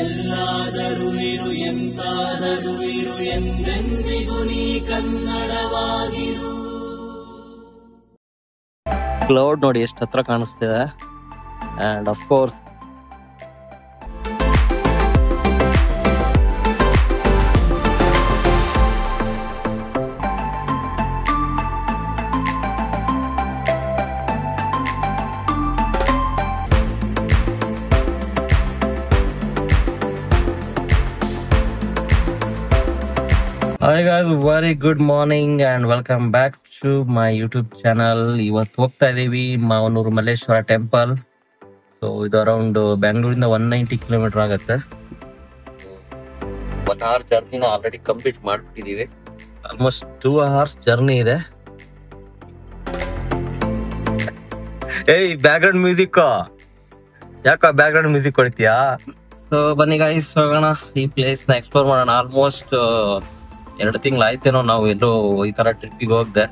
ಎಲ್ಲಾದರೂ ಇರು ಎಂತಾದರೂ ಇರು ಎಂದೆಂದಿಗೂ ನೀ ಕನ್ನಡವಾಗಿರು. ಕ್ಲೌಡ್ ನೋಡಿ ಎಷ್ಟು ಹತ್ರ ಕಾಣಿಸ್ತಿದೆ. And of course Hi guys, very good morning and welcome back to my YouTube channel. ಇವತ್ತು ಹೋಗ್ತಾ ಇದೀವಿ ಮಾವನೂರು ಮಲ್ಲೇಶ್ವರ ಟೆಂಪಲ್. ಸೊ ಇದು ಅರೌಂಡ್ ಬ್ಯಾಂಗ್ಳೂರಿಂದ 190 ಕಿಲೋಮೀಟರ್ ಆಗುತ್ತೆ. 1 hour ಜರ್ನಿನ ಆಲ್ರೆಡಿ ಕಂಪ್ಲೀಟ್ ಮಾಡ್ಬಿಟ್ಟಿದೀವಿ. ಆಲ್ಮೋಸ್ಟ್ 2 hours ಜರ್ನಿ ಇದೆ. ಏಯ್ ಬ್ಯಾಕ್ ಗ್ರೌಂಡ್ ಮ್ಯೂಸಿಕ್ ಯಾಕ ಬ್ಯಾಕ್ ಗ್ರೌಂಡ್ ಮ್ಯೂಸಿಕ್ ಕೊಡ್ತೀಯಾ? ಸೊ ಬನ್ನಿ ಗೈಸ್ ಹೋಗೋಣ, ಈ ಪ್ಲೇಸ್ ನ ಎಕ್ಸ್ಪ್ಲೋರ್ ಮಾಡೋಣ. ಆಲ್ಮೋಸ್ಟ್ 2 ತಿಂಗಳಾಯ್ತೇನೋ ನಾವು ಎಲ್ಲೋ ಈ ತರ ಟ್ರಿಪ್ಪಿಗೆ ಹೋಗ್ದೆ.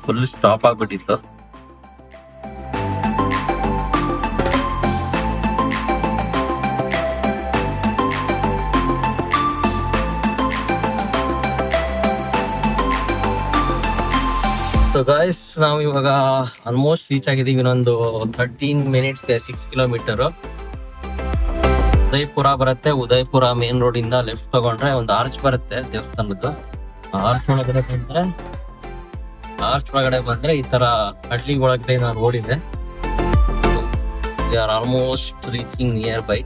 ಫುಲ್ ಸ್ಟಾಪ್ ಆಗ್ಬಿಟ್ಟಿತ್ತು. ಸೊ ಗೈಸ್ ನಾವು ಇವಾಗ ಆಲ್ಮೋಸ್ಟ್ ರೀಚ್ ಆಗಿದೀವಿ. ಇನ್ನೊಂದು 13 minutes 6 ಕಿಲೋಮೀಟರ್. ಉದಯಪುರ ಬರುತ್ತೆ. ಉದಯಪುರ ಮೇನ್ ರೋಡ್ ಇಂದ ಲೆಫ್ಟ್ ತಗೊಂಡ್ರೆ ಒಂದು ಆರ್ಚ್ ಬರುತ್ತೆ ದೇವಸ್ಥಾನದ್ದು. ಆರ್ಚ್ ಒಳಗಡೆ ಬಂದ್ರೆ ಈ ತರ ಹಳ್ಳಿ ಒಳಗಡೆ ರೋಡ್ ಇದೆ. We are almost reaching near by.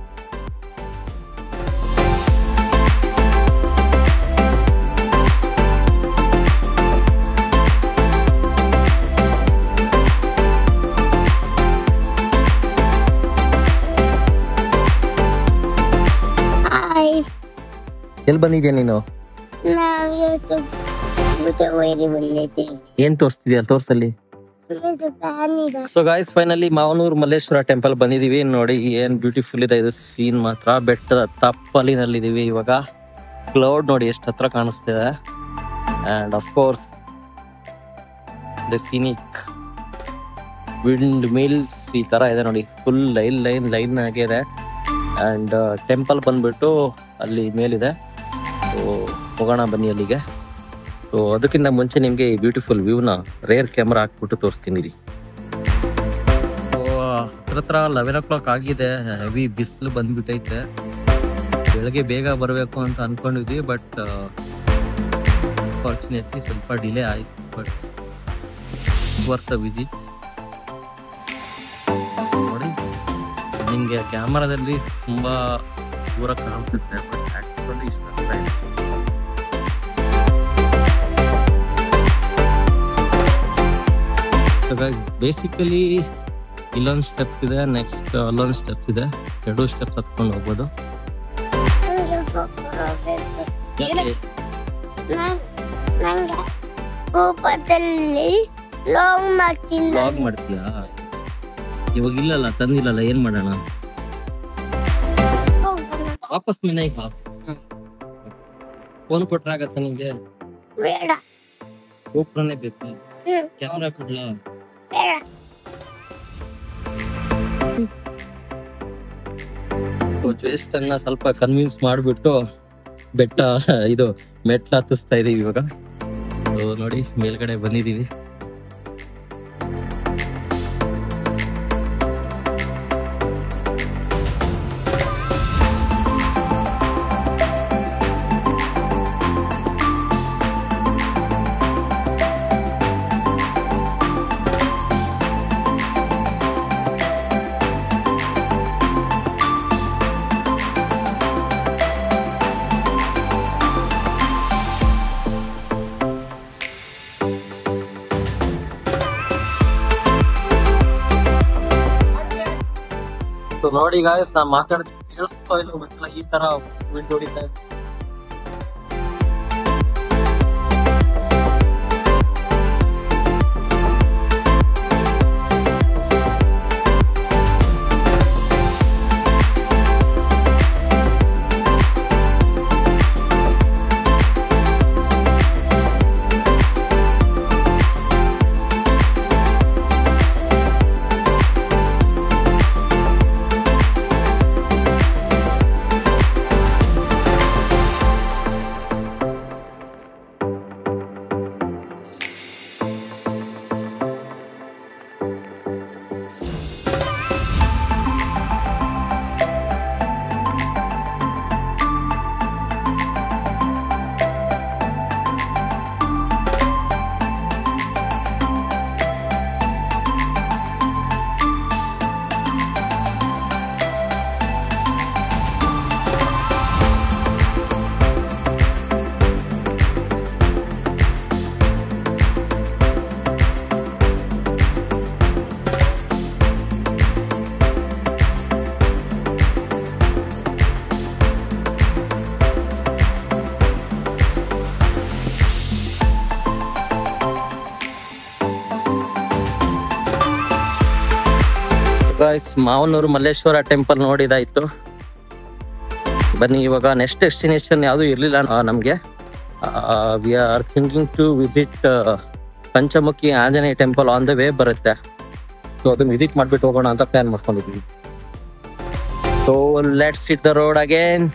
ಎಲ್ಲಿ ಬಂದಿದ್ಯಾ ನೀನು? ಏನ್ ತೋರಿಸ್ತಿದ್ಯಾ? ತೋರ್ಸಲ್ಲಿ. So guys finally Mavanur Malleshwara temple ಬಂದಿದೀವಿ. ನೋಡಿ ಏನ್ ಬ್ಯೂಟಿಫುಲ್ ಇದೆ ಇದು ಸೀನ್ ಮಾತ್ರ. ಬೆಟ್ಟದ ತಪ್ಪಲಿನಲ್ಲಿದೀವಿ ಇವಾಗ. ಕ್ಲೌಡ್ ನೋಡಿ ಎಷ್ಟು ಹತ್ರ ಕಾಣಿಸ್ತಿದೆ. And of course the scenic windmills ಈ ತರ ಇದೆ ನೋಡಿ. ಫುಲ್ ಲೈನ್ ಆಗಿದೆ. ಅಂಡ್ ಟೆಂಪಲ್ ಬಂದ್ಬಿಟ್ಟು ಅಲ್ಲಿ ಮೇಲಿದೆ. ಸೊ ಹೋಗೋಣ ಬನ್ನಿ ಅಲ್ಲಿಗೆ. ಸೊ ಅದಕ್ಕಿಂತ ಮುಂಚೆ ನಿಮ್ಗೆ ಈ ಬ್ಯೂಟಿಫುಲ್ ವ್ಯೂನ ರೇರ್ ಕ್ಯಾಮ್ರಾ ಹಾಕ್ಬಿಟ್ಟು ತೋರಿಸ್ತೀನಿ ರೀ. ಸೊ ಹತ್ರ 11 o'clock ಆಗಿದೆ. ಹೆವಿ ಬಿಸಿಲು ಬಂದ್ಬಿಟ್ಟೈತೆ. ಬೆಳಗ್ಗೆ ಬೇಗ ಬರಬೇಕು ಅಂತ ಅನ್ಕೊಂಡಿದ್ವಿ, ಬಟ್ ಫಾರ್ಚುನೇಟ್ಲಿ ಸ್ವಲ್ಪ ಡಿಲೇ ಆಯ್ತು. But worth the visit. ನೋಡಿ ನಿಮಗೆ ಕ್ಯಾಮರಾದಲ್ಲಿ ತುಂಬಾ ದೂರ ಕಾಣಿಸುತ್ತೆ, ಬಟ್ ಆಕ್ಚುಲಿ ಇಷ್ಟ ಆಗ್ತಾ ಇದೆ. ಬೇಸಿಕಲಿ ಇಲ್ಲೊಂದು ಸ್ಟೆಪ್ ಇದೆ, ನೆಕ್ಸ್ಟ್ ಅಲ್ಲೊಂದು ಸ್ಟೆಪ್ ಇದೆ. 2 ಸ್ಟೆಪ್ಸ್ ಹತ್ಕೊಂಡು ಹೋಗ್ಬೋದು. ಲಾಗ್ ಮಾಡ್ತೀಯಾ? ಇವಾಗ ಇಲ್ಲಲ್ಲ, ತಂದಿಲ್ಲಲ್ಲ, ಏನ್ ಮಾಡೋಣ? ವಾಪಸ್ ಮನೆಗೆ ಬಾ. ಫೋನ್ ಕೊಟ್ರೆ ಆಗತ್ತ ನಿಂಗೆ? ಗೋಪುರನೇ ಬೇಕು. ಕ್ಯಾಮ್ರಾ ಕೊಡ್ಲಾ? ಸೊ ಜಸ್ಟ್ ಅನ್ನ ಸ್ವಲ್ಪ ಕನ್ವಿನ್ಸ್ ಮಾಡ್ಬಿಟ್ಟು ಬೆಟ್ಟ ಇದು ಮೆಟ್ಲ ಹತ್ತಿಸ್ತಾ ಇದೀವಿ ಇವಾಗ. ಸೊ ನೋಡಿ ಮೇಲ್ಗಡೆ ಬಂದಿದೀವಿ. ಸೊ ನೋಡಿ ಗಾಯ್ಸ್, ನಾ ಮಾತಾಡ್ತೀನಿ ಕೇಳಿಸ್ತಾ ಇಲ್ಲ ಗೊತ್ತಿಲ್ಲ, ಈ ತರ ವಿಂಡ್ ಹೊಡಿತಾ ಇದೆ. ಗಾಯ್ಸ್, ಮಾವನೂರು ಮಲ್ಲೇಶ್ವರ ಟೆಂಪಲ್ ನೋಡಿದಾಯ್ತು. ಬನ್ನಿ ಇವಾಗ ನೆಕ್ಸ್ಟ್ ಡೆಸ್ಟಿನೇಷನ್ ಯಾವುದು ಇರಲಿಲ್ಲ ನಮಗೆ. We are thinking to visit Panchamukhi Anjaneya temple on the way ಬರುತ್ತೆ. ಸೊ ಅದನ್ನ ವಿಸಿಟ್ ಮಾಡ್ಬಿಟ್ಟು ಹೋಗೋಣ ಅಂತ ಪ್ಲಾನ್ ಮಾಡ್ಕೊಂಡಿದ್ವಿ. So let's hit the road again.